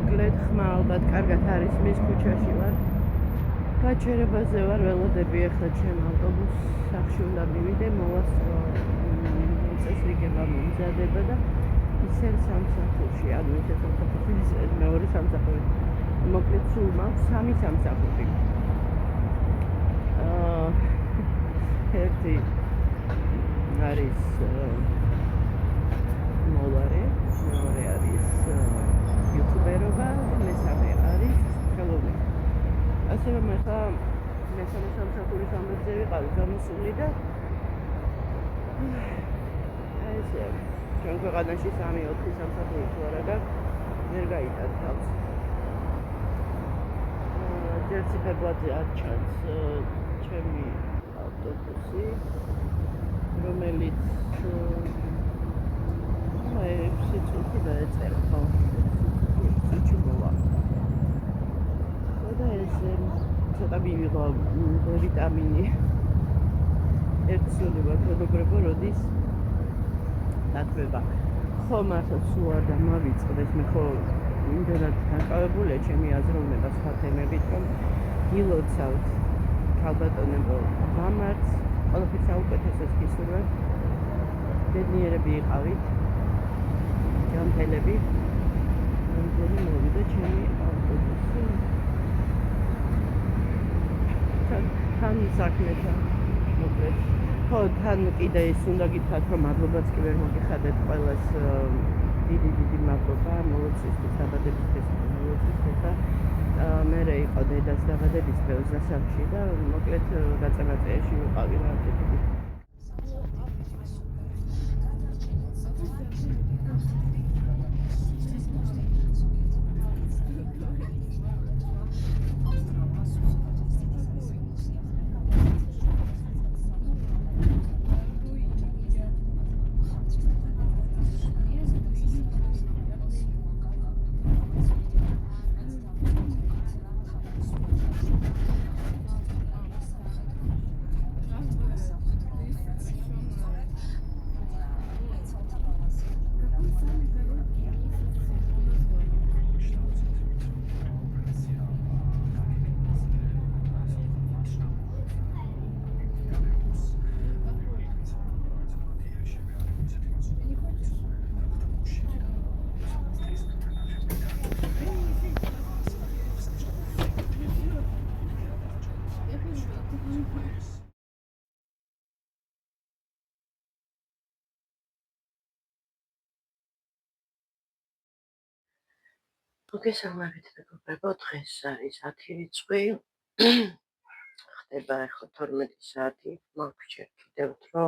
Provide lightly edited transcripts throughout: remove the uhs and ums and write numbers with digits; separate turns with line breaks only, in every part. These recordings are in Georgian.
მოკლედ ხმა ალბათ კარგად არის მის ქუჩაში ვარ. გაჩერებაზე ვარ, ველოდები ახლა ჩემ ავტობუსს სახში უნდა მივიდე, მოვასწრო წესრიგება მომზადება და ისევ სამსახურში, ანუ ისევ სამსახურში მეორე სამსახური. მოკლედ სულ მაქვს 3 სამსახური. ერთი არის მოლარე, მეორე არის იუთუბერობა, მესამე არის ხელოვნება. ასე რომ ახლა მესამე სამსახურის ამბებზე ვიყავი გამოსული და ესე ჩვენ ქვეყანაში 3-4 სამსახური თუ არა გაქვს, ვერ გაიტან თავს. ჯერ ციფერბლატზე არ ჩანს ჩემი ავტობუსი, რომელიც 6 წუთი დაეწერა, ხო, 6 წუთი მოვა. და ესე ცოტა მივიღო ვიტამინი. ერთსულება თოდოგრებო როდის დათვება. ხო, მართლა სულ არ დამავიწყდეს, მე ხო იმდენად დაკავებულია ჩემი აზროვნება სხვა თემებით, რომ გილოცავთ ქალბატონებო გამართ, ყველაფერს საუკეთესოს გისურვებ. ბედნიერები იყავით, ჯანმრთელები. მგონი მოვიდა ჩემი ავტობუსი. თან საქმეთა მოკლედ. ხო, თან კიდე ის უნდა გითხრათ, რომ მადლობაც კი ვერ მოგიხადეთ ყველას. დიდი მადლობა მოლოცვისთვის, დაბადებისთვის, მოლოცვისთვის და მერე იყო დედას დაბადების დღეოს დასამში და მოკლედ გაწევაწეში ვიყავი რა თქმა უნდა. მოგესალმებით მეგობრებო, დღეს არის 10 რიცხვი, ხდება ახლა 12 საათი, მაქვს ჯერ კიდევ დრო,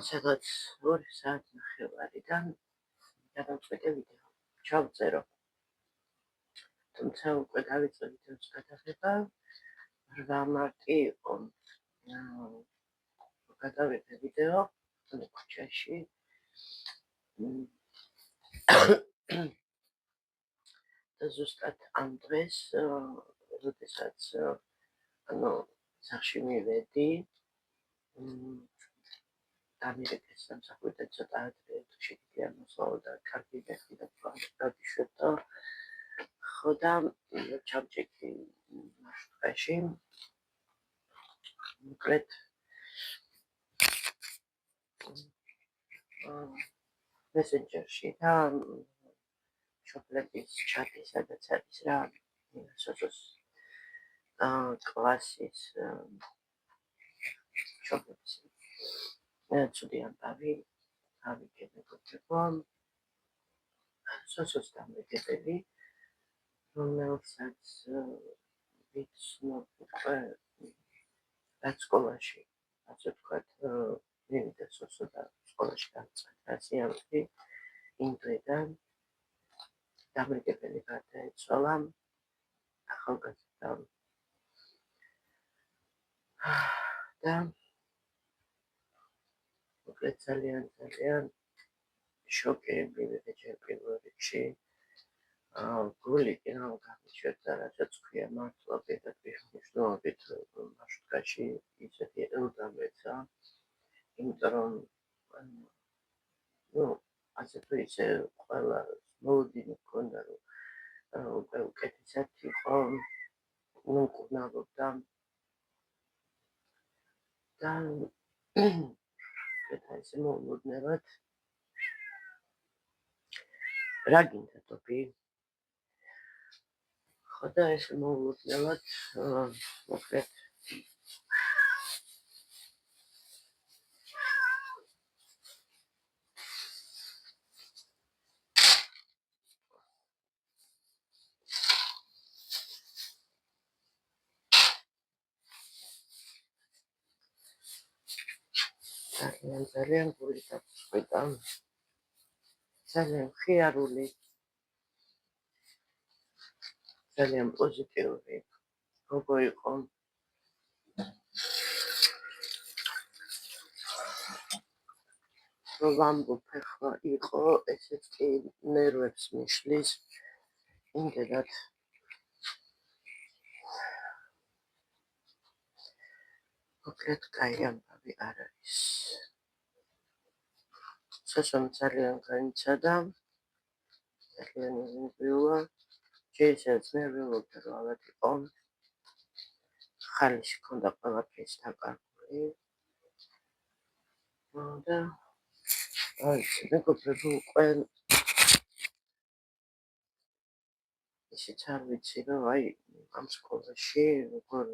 სადღაც 2 საათნახევარიდან გადავწყვიტე ვიდეო ჩავწერო, თუმცა უკვე დავიწყე ვიდეოს გადაღება, 8 მარტი იყო, გადავიღე ვიდეო ქუჩაში. და ზუსტად ამ დღეს, როდესაც სახში მივედი, დამირეკეს სამსახურიდან ცოტა ადრე, თუ შეგიძლია მოსვლა და კარგი მეხი და გავიშვებ და ხო და ჩამჭიქი მარშრუტში, მოკლედ მესენჯერში და შობლების ჩატი, სადაც არის რა სოციოს კლასის შობლების ცუდი ამბავი ავიგე მეგობრებო, სოციოს დამრიგებელი, რომელსაც ვიცნობ უკვე რაც სკოლაში, ასე ვთქვათ, მივიდა სოციო და სკოლაში დავიწყეთ სიამოვნებით იმ დღიდან დამრიგებელი გარდაეცვალა ახალგაზრდა და მოკლედ ძალიან შოკი მივიღე ჯერ პირველ რიგში. გული კი რა გამიჩნდა, რასაც ქვია მართლობით და მნიშვნელობით მარშრუტში ისეთი ელდამეცა, იმიტომ რომ ასე თუ ისე ყველა მოლოდინი მქონდა, რომ უკვე უკეთესად იყო, მკურნალობდა და ესე მოულოდნელად რა გინდა ტოპი? ხო და ესე მოულოდნელად მოკლედ ძალიან გული დაწყვიტა, ძალიან ხიარული, ძალიან პოზიტიური, როგორ იყო რომ ვამბობ ახლა იყო, ესეც კი ნერვებს მიშლის, იმდენად მოკლედ კაი ამბავი არ არის. საშამ ძალიან განიცადა, ძალიან იზინბიულა, შეიძლება ნერვიულობდა რომ ალბათ იყო, ხალიში ქონდა ყველაფრის დაკარგული და მეგობრებო უკვე ისიც არ ვიცი რომ აი ამ სკოლაში როგორ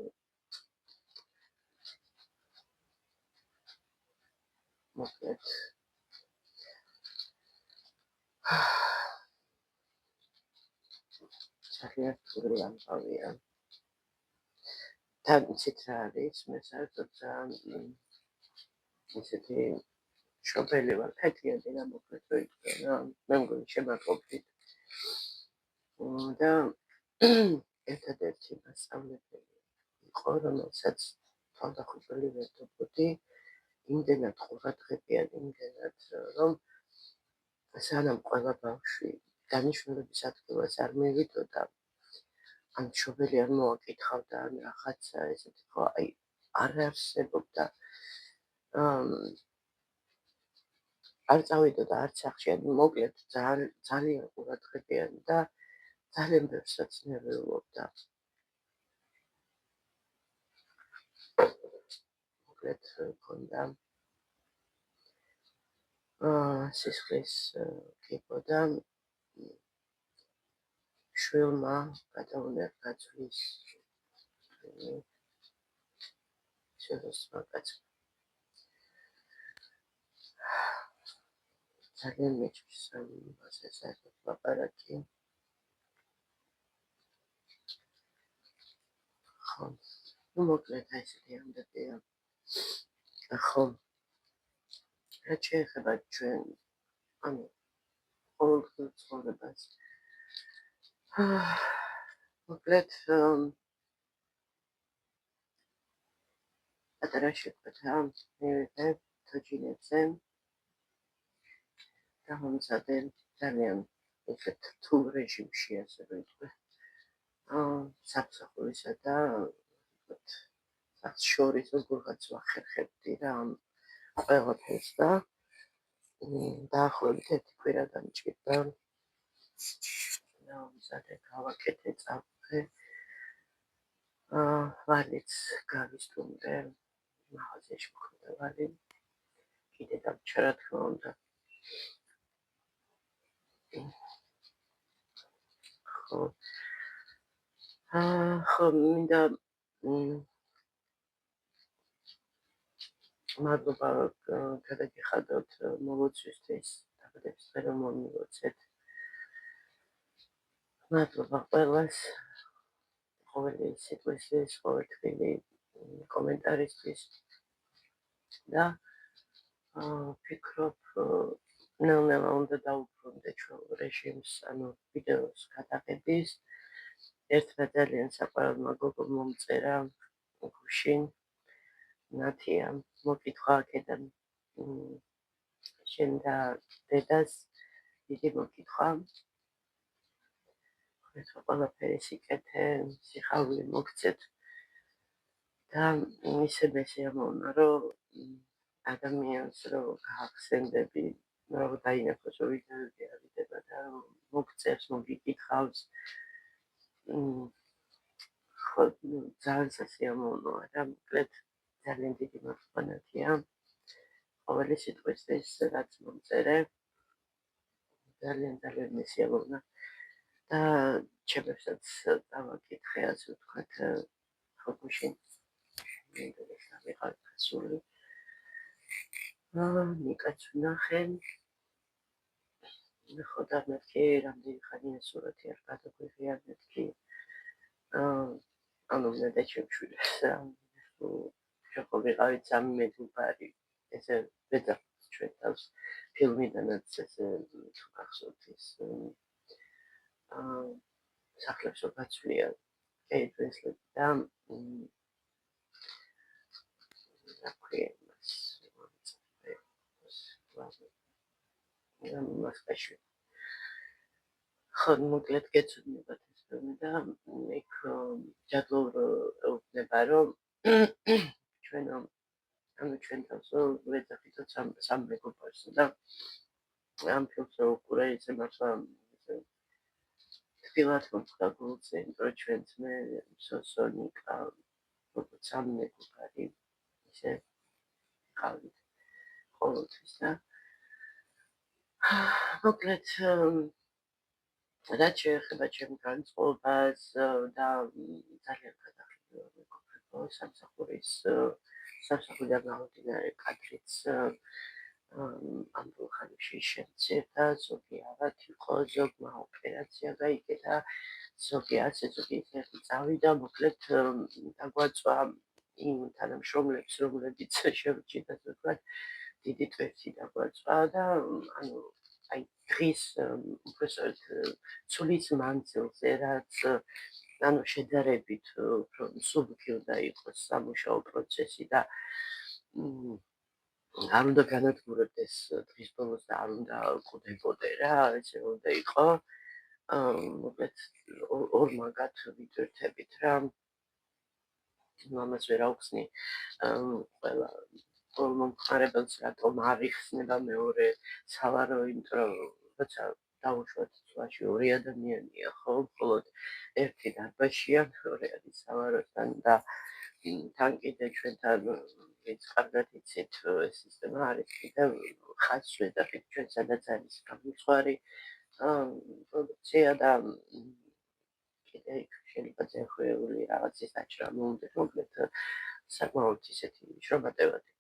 მოკლედ ძალიან რთული ამბავია. თან იცით რა არის, მე საერთოდ ძალიან ისეთი შობელი ვარ, ფეთიადი რა მოკლედ რო იტყვი რა, მე მგონი შემატყობდით. და ერთადერთი მასწავლებელი იყო, რომელსაც თავდახუჭელი ვერდობოდი, იმდენად ყურადღებიანი, იმდენად რომ სანამ ყველა ბავშვი დანიშნულების ადგილას არ მივიდოდა, ან მშობელი არ მოაკითხავდა, ან რაღაცა ესეთი ხო, აი არ არსებობდა არ წავიდოდა არც სახში, მოკლედ ძალიან ყურადღებიანი და ძალიან ბევრსაც ნერვიულობდა. მოკლედ ჰქონდა სისხლის კიბო და შვილმა გადაუნერგა ძვლის კაცმა. ძალიან მეჭვის ამაზე საერთოდ ლაპარაკი. ხო, მოკლედ აი ესეთი ამბებია. ხო, რაც შეეხება ჩვენ ანუ ყოველდღიურ ცხოვრებას. მოკლედ პატარა შეკვეთა მივიღე თოჯინებზე და მომწადე ძალიან ესეთ რთულ რეჟიმში, ასე რომ ითქვე. სამსახურისა და სახლს შორის როგორღაც ვახერხებდი რა ამ ყველაფერს და დაახლოებით 1 კვირა დამჭირდა. მომწადე, გავაკეთე, წავიღე. ვალიც გავისტუმრე, მაღაზიაში მქონდა ვალი, კიდე დამჭირდა რა თქმა უნდა. ხო, მინდა მადლობა გადაგიხადოთ მოლოცვისთვის, დაბადების დღე რომ მომილოცეთ. მადლობა ყველას, ყოველი სიტყვისთვის, ყოველთვილი კომენტარისთვის და ვფიქრობ, ნელ-ნელა უნდა დაუბრუნდე ჩვენ რეჟიმს, ანუ ვიდეოს გადაღების. ერთმა ძალიან საყვარელმა გოგომ მომწერა გუშინ, ნათია, მოკითხვა აქედან შენ და დედას დიდი მოკითხვა. ხო, ყველაფერი სიკეთე, სიხარული მოგცეთ და ისე მე შეამოვნა, რომ ადამიანს რო გაახსენდები
დაინახოს, რომ ვიდეოები ავიდება და მოგწერს, მოგიკითხავს. ხო, ძალიან სასიამოვნოა და მოკლედ ძალიან დიდი მადლობა ნათია. ყოველი სიტყვის რაც მომწერე, ძალიან მესიამოვნა და ჩემებსაც დავაკითხე, ასე ვთქვათ, ხო გუშინ ვიყავ ხსული. ნიკაც ვნახე. ხო და მეთქი რამდენი ხანია სურათი არ გადაგვიღია მეთქი. ანუ მე და ჩემშვილს შეხო ვიყავით სამი მეტუბარი ესე ვეძახთ ჩვენ თავს ფილმიდანაც ესე თუ გახსოვთ ის სახლებს რო გაცვლია კეით უინსლეტი და მასკაში ხო მოკლედ გეცნობათ ეს ფილმი და იქ ჯადლოვ ეუბნება რომ ჩვენ ჩვენ თავს ვეძახითო სამ მეგობარს და ამ ფილმს რო უყურე ისე მართლა თბილად მომხდა გულზე რომ ჩვენც მე სონიკა როგორც სამ მეგობარი ისე ყავით ყოველთვის და მოკლედ რაც შეეხება ჩემ განწყობას და ძალიან გადახედვა მეგობრებო სამსახურიდან გამომდინარე კადრიც ამ ხანებში შემცირდა, ზოგი აღარ იყო, ზოგმა ოპერაცია გაიგეთა, ზოგი ასე, ზოგი ისეთი წავიდა, მოკლედ დაგვაწვა იმ თანამშრომლებს, რომლებიც შევჭიდათ, ვთქვათ, დიდი ტვერცი დაგვაწვა და ანუ აი დღის უბრალოდ ცulis მანძილზე რაც ანუ შედარებით უფრო მსუბუქი უნდა იყოს სამუშაო პროცესი და არ უნდა განადგურებდეს დღის ბოლოს და არ უნდა ყვდებოდე რა, ესე უნდა იყო. მოკლედ ორ მაგათ ვიტვირთებით რა. მამას ვერ აუხსნი ყველა მომხმარებელს რატომ არ იხსნება მეორე სალარო, იმიტომ რომ როცა დავუშვათ წვაში ორი ადამიანია, ხო, მხოლოდ ერთი დარბაზშია, მეორე არის სალაროსთან და თან კიდე ჩვენთან ვინც კარგად იცით ეს სისტემა არის კიდევ ხაზს ვეძახით ჩვენ სადაც არის გამომწვარი პროდუქცია და კიდე შეიძლება ზეხვეული რაღაცის დაჭრა მოუნდეთ მოკლედ საკმაოდ ისეთი შრომატევადი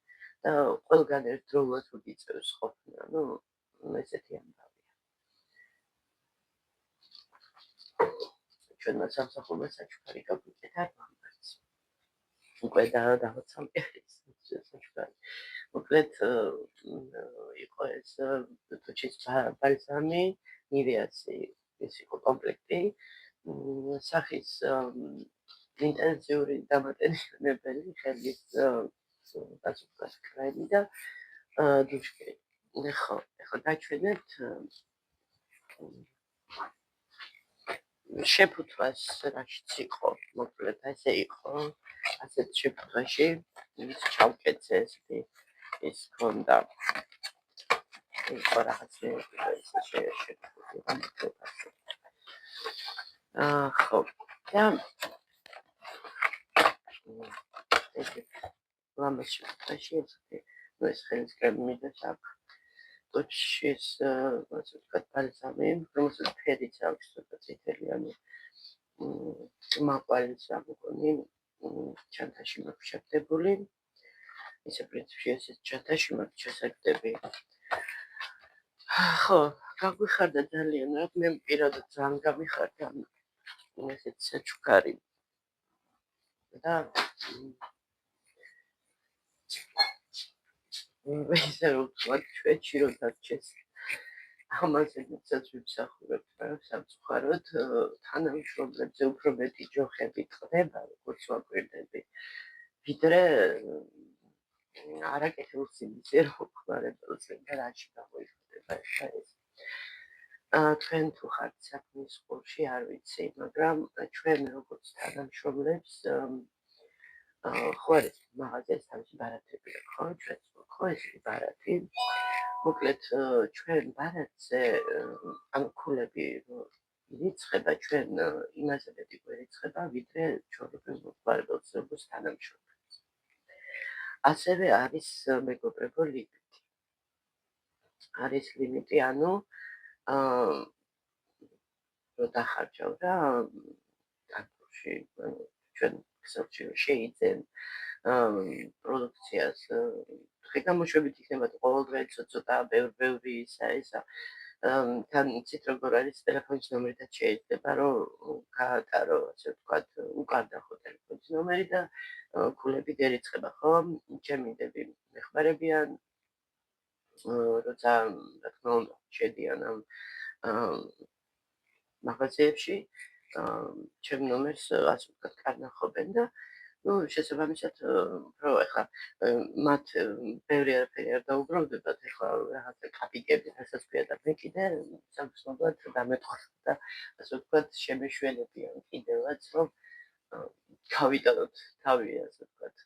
და ყველგან ერთდროულად ვიწევს ყოფნა, ну ესეთი ამბავია. ჩვენმა სამსახურმა საჩუქარი გაგვიკეთა მამაც. უკვე დავაცალე საჩუქარი. მოკლედ იყო ეს ტუჩის ბალზამი, ნივეაცი, ეს იყო კომპლექტი. სახის ინტენსიური დამატებითი ხელის დასუქას კრემი და დუშკი. ხო დაჩვენებთ შეფუთვას რაშიც იყო, მოკლედ ასე იყო, ასეთ შეფუთვაში ის ჩავკეთე ესეთი ის ქონდა იყო რაღაცა ესე შეფუთვა. ხო და ლამაზ შეფუთვაში ესეთი ეს ხელის კრემი მიდის აქ ტუჩის ასე ვთქვათ ბალზამი, რომელსაც ფერიც აქვს ცოტა წითელიანი მაყვალიც ამგონი ჩანთაში მაქვს შეგდებული. ისე პრინციპში ეს ჩანთაში მაქვს ჩასაგდები. ხო, გაგვიხარდა ძალიან, რა მე პირადად ძალიან გამიხარდა ესეთ საჩუქარი. და ისე რომ ვთქვათ ჩვენში რომ დარჩეს ამაზე მეცაც ვიმსახურებთ, მაგრამ სამწუხაროდ თანამშრომლებზე უფრო მეტი ჯოხები ტყდება, როგორც ვაკვირდები, ვიდრე არაკეთილ სიმდიდრე მომხმარებელზე და რაში გამოიხატება ეს. თქვენ თუ ხართ საქმის ყურში, არ ვიცი, მაგრამ ჩვენ როგორც თანამშრომლებს ხო არის მაღაზიას თავისი ბარათები აქვს, ხო, ჩვენც ხო ეს ბარათი. მოკლედ ჩვენ ბარათზე ანუ ქულები ირიცხება ჩვენ იმაზე მეტი გვერიცხება, ვიდრე ჩვეულებრივ მომხმარებელს როგორც თანამშრომელს. ასევე არის მეგობრებო ლიმიტი. არის ლიმიტი, ანუ აა რო დახარჯავ რა კანტორში, ანუ ჩვენ ქსელში შეიძენ პროდუქციას ხე გამოშვებით იქნება ყოველდღე ცოტა ბევრი ისა თან იცით როგორ არის ტელეფონის ნომერიდან შეიძლება რომ გაატარო ასე ვთქვათ უკარდახო ტელეფონის ნომერი და ქულები გერიცხება ხო ჩემი დები მეხმარებიან როცა რა თქმა უნდა შედიან ამ მაღაზიებში ჩემ ნომერს ასე ვთქვათ კარნახობენ და ну, შესაბამისად, რო ეხლა მათ ბევრი არაფერი არ დაუბრუნდებათ, ეხლა რაღაცა კაპიკები, რასაც ქვია და მე კიდე სამწუხაროდ დამეტყვა და ასე ვთქვათ, შემეშველებიან კიდევაც, რომ გავიტანოთ თავი, ასე ვთქვათ.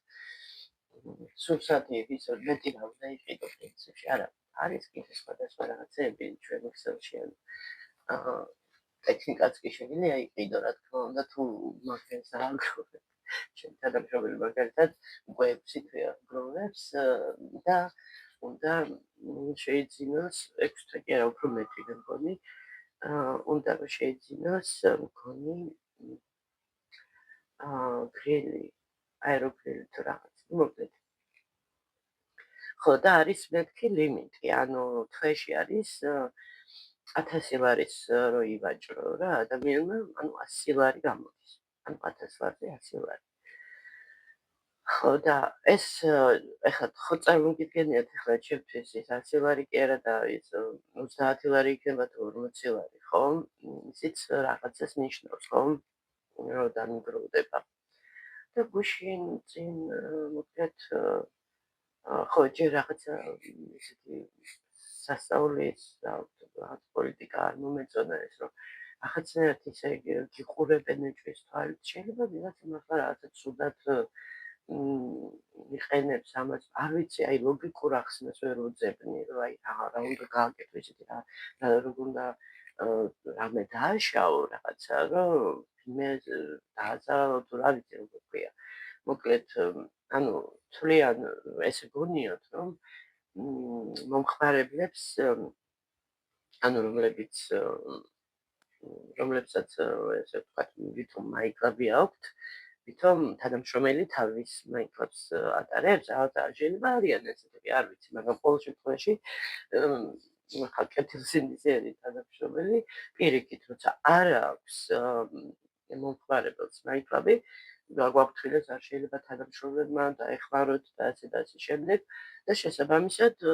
სურსათი ის მეტი რა უნდა იყიდო პრინციპში, არა, არის კიდე სხვადასხვა რაღაცეები ჩვენ ქსელში, ანუ ტექნიკაც კი შეგიძლია იყიდო, რა თქმა უნდა, თუ მაგას ააგროვებ. ჩემ თანამშრომელი მაგალითად უკვე 6 თვეა გროვებს და უნდა შეიძინოს 6 თვე კი არა, უფრო მეტი მე მგონი, უნდა რომ შეიძინოს მგონი გრილი, აეროგრილი თუ რაღაც. მოკლედ. ხო და არის მეთქი ლიმიტი, ანუ თვეში არის 1000 ლარის რო ივაჭრო რა ადამიანმა, ანუ 100 ლარი გამოდის. ანუ 1000 ლარზე 100 ლარი. ხო და ეს ეხლა ხო წარმოგიდგენიათ ეხლა ჩემთვის ის 100 ლარი კი არა და ის 30 ლარი იქნება თუ 40 ლარი, ხო? ისიც რაღაცას ნიშნავს, ხო? რო დამიგროვდება. და გუშინ წინ მოკლედ ხო ჯერ რაღაცა ისეთი სასწაულის რაღაც პოლიტიკა არ მომეწონა ეს რომ ახალწლად ისე გიყურებენ ეჭვის თვალით შეიძლება ვიღაცა მართლა რაღაცა ცუდად იყენებს ამას არ ვიცი აი ლოგიკურ ახსნას ვერ უძებნი რომ აი რა უნდა გააკეთო ისეთი რა როგორ უნდა რამე დააშაო რაღაცა რომ მე დააზარო თუ რა ვიცი როგორ ქვია მოკლედ ანუ თვლიან ესე გონიათ რომ მომხმარებლებს ანუ რომლებსაც ესე ვთქვათ ვითომ მაიკლები აქვთ ვითომ თანამშრომელი თავის მაიკლებს ატარებს რაღაცა შეიძლება არიან ესეთები არ ვიცი მაგრამ ყოველ შემთხვევაში ხალ კეთილსინდისიერი თანამშრომელი პირიქით როცა არ აქვს მომხმარებელს მაიკლები გაგვაფრთხილეს არ შეიძლება თანამშრომლებმა დაეხმაროთ და ასე შემდეგ და შესაბამისად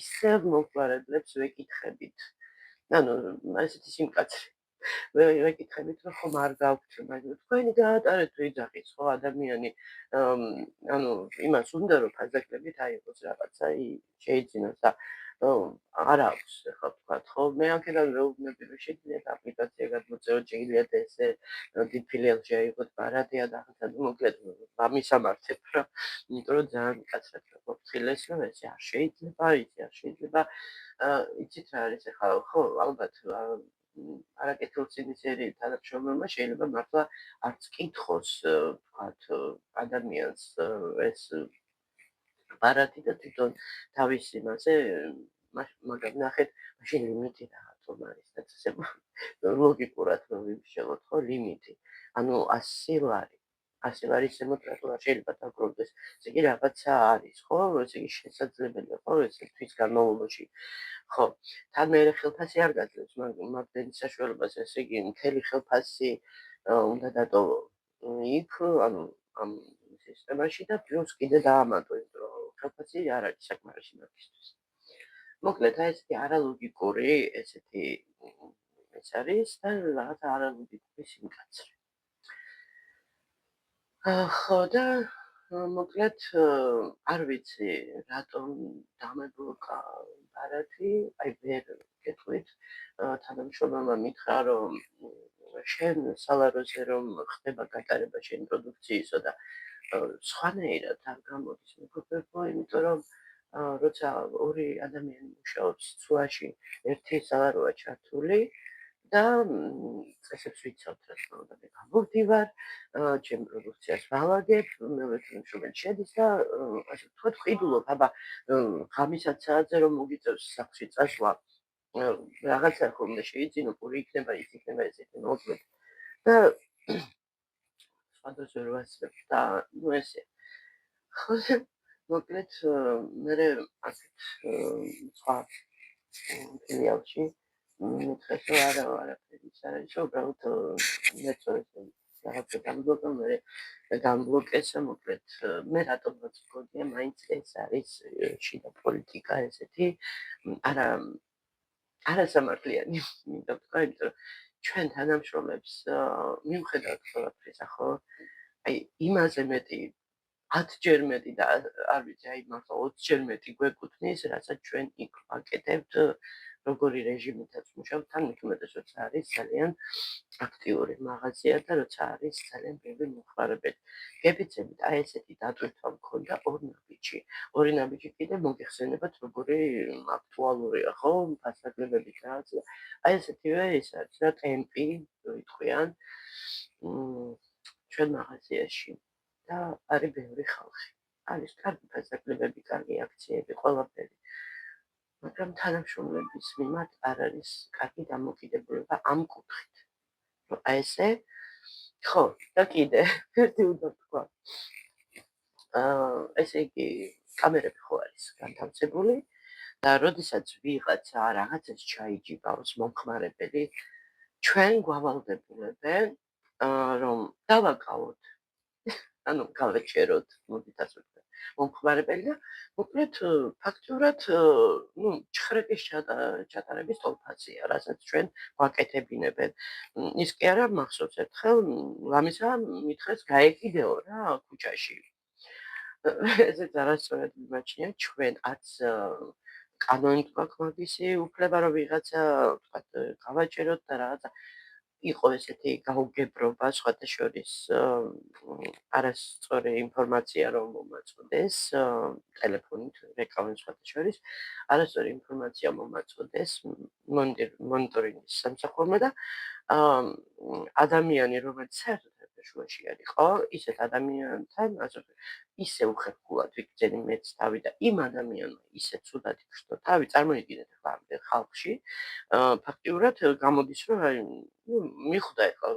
ისევ მომხმარებლებს ვეკითხებით ანუ ესეთი სიმკაცრე ვეკითხებით რომ ხომ არ გაქვთ მაგრამ თქვენი გაატარეთ ვიძახით ხო ადამიანი ანუ იმას უნდა რომ ფაზაკლებით აიღოს რაღაცა შეიძინოს და არ აქვს ახლა თქვა ხო მე აქედან ვეუბნები რომ შეიძლება აპლიკაცია გადმოწეროთ შეიძლება ესე დიდ ფილიალში აიღოთ ბარათია და რაღაცა მოკლედ ამისამართებ რა იმიტომ რომ ძალიან მკაცრად გვაფრთხილეს რომ ესე არ შეიძლება იცი არ შეიძლება იცით რა არის ახლა ხო ალბათ არაკეთილსინდისიერი თანამშრომელმა შეიძლება მართლა არც კითხოს ვთქვათ ადამიანს ეს ბარათი და თვითონ თავის იმაზე მაგრამ ნახეთ მაშინ ლიმიტი რაღაცომ არის დაწესება ლოგიკურად რომ ვიმსჯელოთ ხო ლიმიტი ანუ 100 ლარი 100 ლარის ზემოთ რატო არ შეიძლება დაგროვდეს ესე იგი რაღაცა არის ხო ესე იგი შესაძლებელია ხო ესე თვის განმავლობაში ხო თან მე ხელფასი არ გაძლევს მაგდენი საშუალებას ესე იგი მთელი ხელფასი უნდა დატოვო იქ ანუ ამ სისტემაში და პლუს კიდე დაამატო იმიტომ რომ ხელფასი არ არის საკმარისი მაგისთვის მოკლედ აი ესეთი არალოგიკური ესეთი ეს არის და რაღაც არალოგიკური სიმკაცრე ხო და მოკლედ არ ვიცი რატომ დამებლოკა ბარათი აი ვერ გეტყვით თანამშრომელმა მითხრა რომ შენ სალაროზე რომ ხდება გატარება შენ პროდუქციისო და სხვანაირად არ გამოდის მეგობრებო იმიტომ რომ როცა ორი ადამიანი მუშაობს ცვლაში, ერთი სალაროა ჩართული და წესებს ვიცავთ, რა თქმა უნდა, მე გამოვდივარ, ჩემ პროდუქციას ვალაგებ, მეორე მშობელი შედის და ასე ვთქვათ, ვყიდულობ, აბა ღამისაც საათზე რომ მოგიწევს სახლში წასვლა, რაღაცა ხოლმე შეიძინო, პური იქნება, ის იქნება, ეს იქნება, მოკლედ და სხვადასხვა ვერ ვასწრებ და ნუ ესე. ხო, მოკლედ მერე ასეთ სხვა ფილიალში მითხეს რომ არაფერი ის არ არის რომ უბრალოდ მეცო ესე რაღაცა გამბლოკა მე გამბლოკესა მოკლედ მე რატომ მოგწოდია მაინც ეს არის შიდა პოლიტიკა ესეთი არა არასამართლიანი მინდა ვთქვა იმიტომ რომ ჩვენ თანამშრომლებს მიუხედავად ყველაფრისა ხო აი იმაზე მეტი 10-ჯერ მეტი და არ ვიცი, აი მართლა 20-ჯერ მეტი გვეკუთვნის, რასაც ჩვენ იქ ვაკეთებთ, როგორი რეჟიმითაც მუშაობთ, თან მით უმეტეს, როცა არის ძალიან აქტიური მაღაზია და როცა არის ძალიან ბევრი მომხმარებელი. გეფიცებით, აი ესეთი დატვირთვა მქონდა ორი ნაბიჯი კიდე მოგეხსენებათ, როგორი აქტუალურია, ხო, ფასაგებებით რაღაც. აი ესეთივე ის არის რა ტემპი, იტყვიან ჩვენ მაღაზიაში. და არის ბევრი ხალხი. არის კარგი ფასაკლებები, კარგი აქციები, ყველაფერი. მაგრამ თანამშრომლების მიმართ არ არის კარგი დამოკიდებულება ამ კუთხით. რომ აი ესე ხო, და კიდე ერთი უნდა ვთქვა. ესე იგი, კამერები ხო არის განთავსებული და როდესაც ვიღაცა რაღაცას ჩაიჯიბავს მომხმარებელი, ჩვენ გვავალდებულებენ, რომ დავაკავოთ ანუ გავეჭეროთ, მოდით ასე ვთქვათ, მომხმარებელი და მოკლედ ფაქტურად ნუ ჩხრეკის ჩატარების თოლფაცია, რასაც ჩვენ ვაკეთებინებენ. ის კი არა მახსოვს ერთხელ ლამისა მითხეს გაეკიდეო რა ქუჩაში. ესეც არასწორად მიმაჩნია ჩვენ არც კანონით გვაქვს მაგისი უფლება რომ ვიღაცა ვთქვათ გავაჭეროთ და რაღაცა იყო ესეთი გაუგებრობა სხვათა შორის არასწორი ინფორმაცია რომ მომაწოდეს ტელეფონით რეკავენ სხვათა შორის არასწორი ინფორმაცია მომაწოდეს მონიტორინგის სამსახურმა და ადამიანი რომელიც საერთოდ შუაში არ იყო ისეთ ადამიანთან ასე ისე უხერხულად ვიქცენი მეც თავი და იმ ადამიანმა ისე ცუდად იფშტო თავი წარმოიდგინეთ ახლა ამ ხალხში ფაქტიურად გამოდის რომ აი ნუ მიხვდა ახლა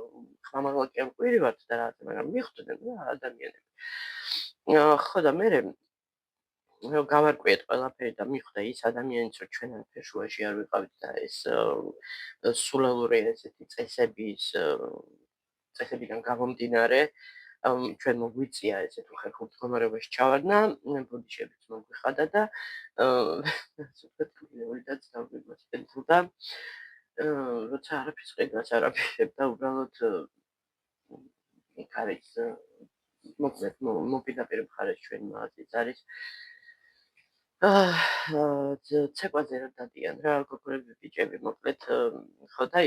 ხმამაღლა კი არ მკვირი ვართ და რაღაცა მაგრამ მიხვდნენ რა ადამიანები ხო და მე რომ გავარკვიეთ ყველაფერი და მიხვდა ის ადამიანიც რომ ჩვენ ამ ფეშუაში არ ვიყავით და ეს სულელური ესეთი წესებიდან გამომდინარე ჩვენ მოგვიწია ესეთ უხერხულ მდგომარეობაში ჩავარდნა, ბოდიშებიც მოგვიხადა და ასე ვთქვათ, კვლევითაც დავიმოწმდა. როცა არაფერს ყიდვას არ აპირებ და უბრალოდ იქ არის მოკლედ მოპირდაპირ მხარეს ჩვენი მაღაზიაც არის. ცეკვაზე რომ დადიან რა გოგოები ბიჭები მოკლედ ხო და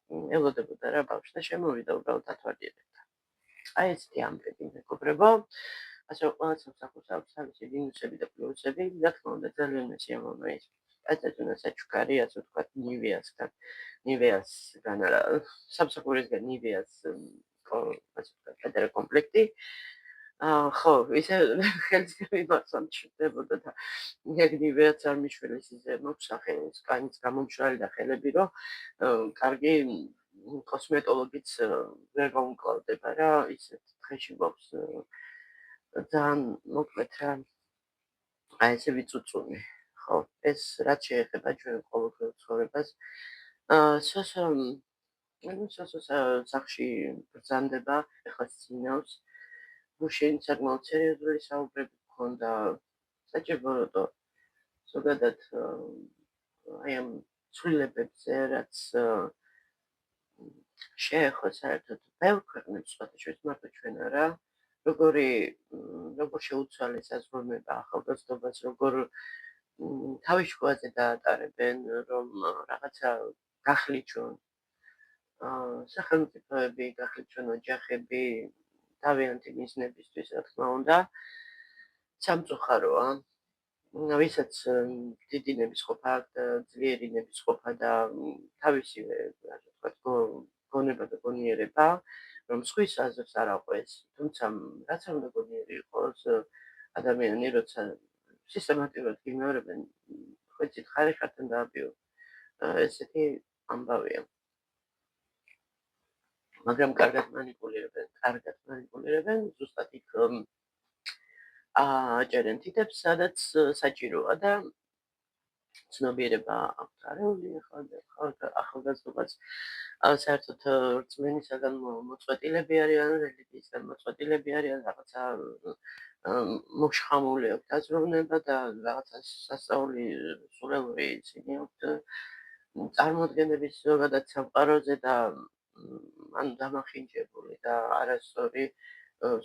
ელოდებოდა რა ბავშვი და შემოვიდა უბრალოდ ათვარდიერებდა. აი ესეთი ამბები მეგობრებო. ასე რომ ყველა სამსახურს აქვს თავისი მინუსები და პლუსები. რა თქმა უნდა ძალიან მესიამოვნო ის პატეჯონა საჩუქარი, ასე ვთქვათ, ნივეასგან არა, სამსახურისგან ნივეას ასე ვთქვათ, პატარა კომპლექტი. ხო, ისე ხელისგები მახსოვს ჩდებოდა და ეგ ნივეაც არ მიშველეს ისე მოხსახე, კანის გამომშრალი და ხელები რომ კარგი კოსმეტოლოგიც ვერ გაუმკლავდება რა, ისეთ დღეში გვაქვს ძალიან მოკლედ რა აი ესე ვიწუწუნე. ხო, ეს რაც შეეხება ჩვენ ყოველდღიურ ცხოვრებას. სოსო სახში ბრძანდება, ეხლა სინავს. გუშინ საკმაოდ სერიოზული საუბრები გქონდა. საჭიროა ზოგადად აი ამ ცვლილებებზე, რაც შეეხო საერთოდ ბევრ ქვეყნებს, სხვათა შორის მარტო ჩვენ არა, როგორ შეუცვალეს საზღვრებება ახალგაზრდობას, როგორ თავის შუაზე დაატარებენ, რომ რაღაცა გახლიჩონ სახელმწიფოები, გახლიჩონ ოჯახები, თავიანთი მიზნებისთვის, რა თქმა უნდა. სამწუხაროა, ვისაც დიდი ნებისყოფა და ძლიერი ნებისყოფა და თავისივე ასე ვთქვათ გონება და გონიერება, რომ სხვის აზრს არ აყვეს, თუმცა რაც არ უნდა გონიერი იყოს ადამიანი, როცა სისტემატურად გიმეორებენ, ხვეწით ხარიხართან დააბიო. ესეთი ამბავია. მაგრამ კარგად მანიპულირებენ, ზუსტად იქ აჭერენ თითებს, სადაც საჭიროა და ცნობიერება აქვთ არეული ახალგაზრდობას საერთოდ რწმენისაგან მოწყვეტილები არიან, რელიგიისგან მოწყვეტილები არიან, რაღაცა მოშხამული აქვთ აზროვნება და რაღაცა სასწაული სულელური ისინი აქვთ წარმოდგენების ზოგადად სამყაროზე და ან დამახინჯებული და არასწორი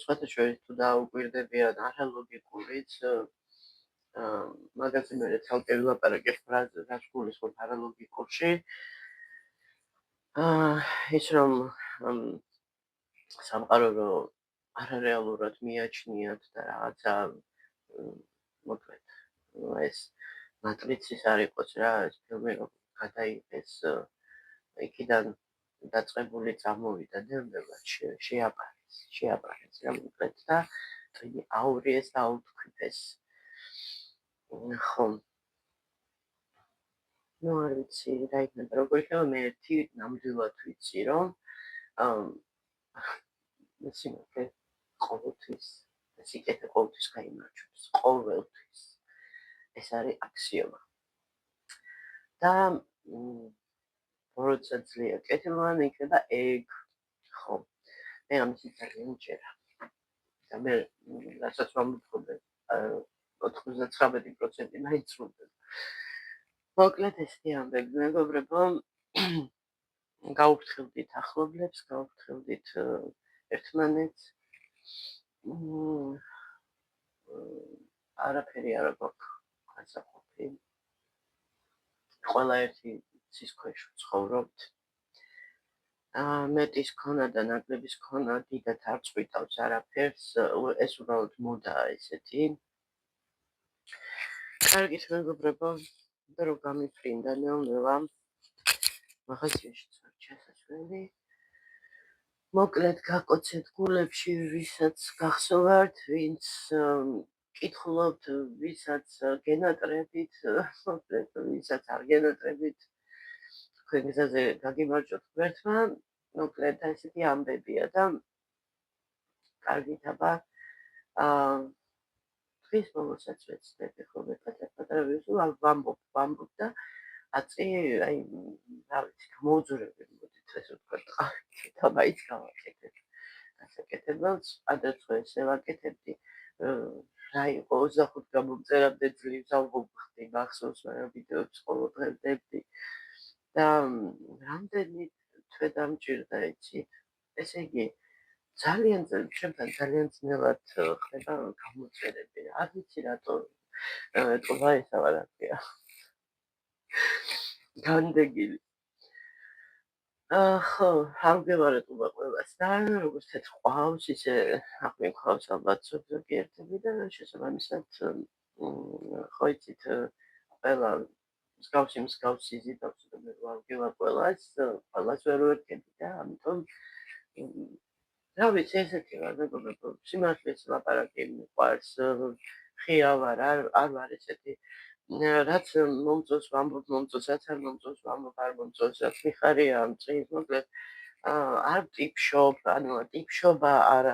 სხვათა შორის თუ დაუკვირდებიან არალოგიკურიც მაგაზე მე ცალკე ვილაპარაკე ფრაზას, რაც გულისხმობ არალოგიკურში. ის რომ სამყარო რომ არარეალურად მიაჩნიათ და რაღაცა მოკლედ ეს მატრიცის არ იყოს რა, ეს ფილმი რომ გადაიღეს იქიდან დაწყებული წამოვიდა ნელ-ნელა შეაპარეს რა მოკლედ და ტვინი აურიეს და აუთქვიფეს. ხო, ну არ ვიცი რა იქნება როგორ იქნება მე ერთი ნამდვილად ვიცი რომ სიმართლე ყოველთვის სიკეთე ყოველთვის გაიმარჯვებს ყოველთვის ეს არის აქსიომა და როცა ძლია კეთილმანი იქნება ეგ ხო მე ამის ძალიან მჯერა და მე რასაც ვამბობ 99% მაინც ვუწევ მოკლედ ესეთი ამბები მეგობრებო გაუფრთხილდით ახლობლებს, გაუფრთხილდით ერთმანეთს. არაფერი არ აქვს გასაყოფი. ყველა ერთი ცის ქვეშ ვცხოვრობთ. მეტის ქონა და ნაკლების ქონა დიდად არ წვითავს არაფერს, ეს უბრალოდ მოდაა ესეთი. კარგით მეგობრებო, რომ გამიფრინდა ნელ-ნელა. მაღაზიაში წავით შესაძლებელი. მოკლედ გაკოცეთ გულებში, ვისაც გახსოვართ, ვინც კითხულობთ, ვისაც გენატრებით, მოკლედ ვისაც არ გენატრებით, თქვენ გზაზე გაგიმარჯვოთ ღმერთმა, მოკლედ ესეთი ამბებია და კარგით აბა თვის ბოლოსაც ვეცდები ხოლმე პატარა ვამბობ და აწი აი რა ვიცი გამოუძურებელი მოდით ესე ვთქვათ და მაინც გავაკეთებ გასაკეთებელს ადრე ესე ვაკეთებდი რა იყო 25 გამომწერამდე ძლივს ავღობხდი მახსოვს მაგრამ ვიდეოებს ყოველდღე და რამდენი თვე დამჭირდა იცით ესე იგი ჩემთან ძალიან ძნელად ხდება გამოწერები არ ვიცი რატო ტყვა ესა ვარაფია განდეგილი ხო ავგევარეთ უბრალოდ ყველას და როგორც ეს ყავს ისე აღვიქვავს ალბათ ზოგი ერთები და შესაბამისად ხო იცით ყველა მსგავსი ზიდავს და მე ავგევარ ყველას ვერ ვერგები და ამიტომ რა ვიცი ესეთი ვარ მეგობრებო სიმართლეს ლაპარაკი მიყვარს ხია ვარ არ ვარ ესეთი რაც მომწონს ვამბობ მომწონს რაც არ მომწონს ვამბობ არ მომწონს რაც მიხარია ამ წინ მოკლედ არ ტიპშობ ანუ ტიპშობა არ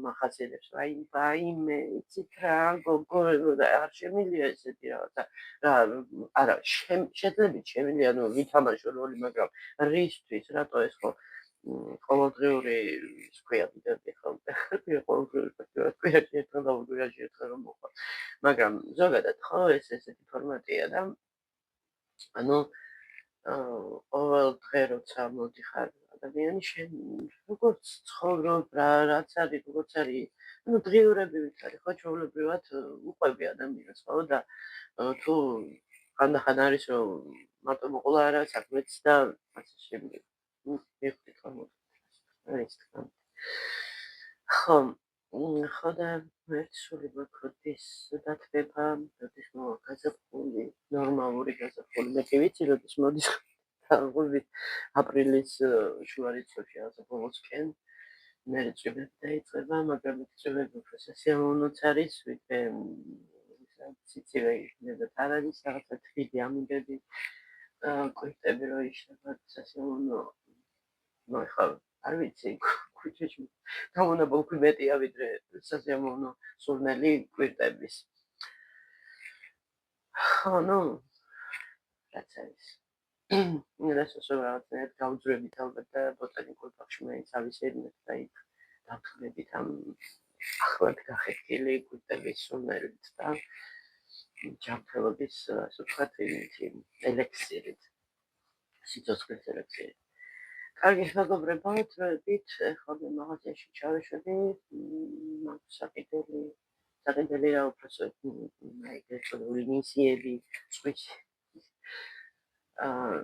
მახასიათებს რაიმე იცით რა გოგო არ შემილია ესეთი რაღაცა რა არა შეძლებით შემილია ანუ ვითამაშო როლი მაგრამ რისთვის რატო ეს ხო ყოველდღიური ის ქვია ვიდეოები ხოლმე ყოველდღიური კვირაში ერთხელ რომ მოხარ მაგრამ ზოგადად ხო ეს ესეთი ფორმატია და ანუ ყოველ დღე როცა მოდიხარ ადამიანი შენ როგორც ცხოვრობ რაც არის როგორც არის ანუ დღიურები ვით არის ხო ჩვეულებრივად უყვები ადამიანს ხო და თუ ხანდახან არის რომ მარტო მოყოლა არა საქმეც და ასე შემდეგ მიხდი ხო ხო და ერთსული მოქმედის დათბება, როდის მოვა გაზაფხული, ნორმალური გაზაფხული. მე კი ვიცი, როდის მოდის გაზაფხული აპრილის შუა რიცხვებში ასე ბოლოსკენ. მე წვიმები დაიწყება, მაგრამ წვიმები უფრო სასიამოვნოც არის, ვიდრე სიცივე იქნება და არ არის რაღაცა თბილი ამინდები, კვირტები რო იშლება სასიამოვნო. ნუ ახლა არ ვიცი, ქუჩაში გამონაბოლქვი მეტია, ვიდრე სასიამოვნო სურნელი კვირტების. ხო, ნუ რაც არის. რასოსო რაღაცნაირად გავძვრებით ალბათ და ბოტანიკურ ბაღში მაინც ავისერინეთ და იქ დავხმებით ამ ახლად გახეთქილი კვირტების სურნელით და ჯანმრთელობის ასე ვთქვათ ელექსირით, სიცოცხლის ელექსირით. კარგი მეგობრებო, დროებით ახლა მე მაღაზიაში ჩავეშვები, მაქვს საკიდელი რა უпросто ეგრეთ წოდებული მისიები, switch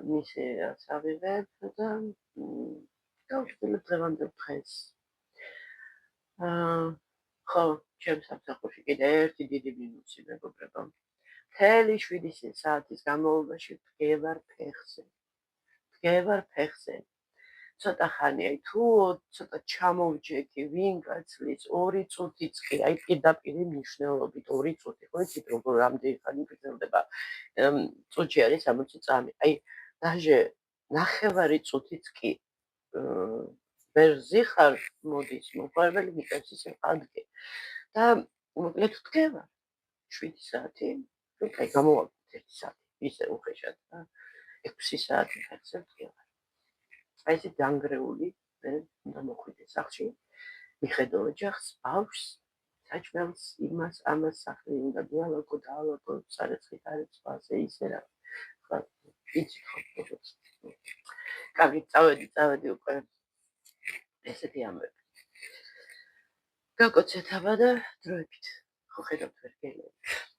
მისიას ავიღებ და გავხსნილებ დღევანდელ დღეს. ხო, ჩემს სამსახურში კიდე ერთი დიდი მინუსი მეგობრებო. მთელი 7 საათის განმავლობაში ვდგევარ ფეხზე. ცოტა ხანი, აი თუ ცოტა ჩამოვჯექი, ვინ გაცლის 2 წუთიც კი, აი პირდაპირ მნიშვნელობით 2 წუთი, ხო იცით როგორ რამდენი ხანი გრძელდება? წუთში არის 60 წამი. აი დაჟე 9 წუთიც კი ვერ ზიხარ მოდის მოყვარებელი მიწევს ისე ადგე და მოკლედ ვდგევარ 7 საათი, აი გამოვაგდეთ 1 საათი, ისე უხეშად და 6 საათი ფეხზე ვდგევარ. აი ესე დანგრეული, მე უნდა მოხვიდე სახლში, მიხედო ოჯახს, ბავშვს, საჭმელს, იმას, ამას, სახლი უნდა დაალაგო, სარეცხით არის ასე ისე რა. ხა იცით ხო როგორც. კარგი, წავედი უკვე. ესეთი ამბები. გაკოცეთ აბა და დროებით. ხო ხედავთ ვერ გელევით.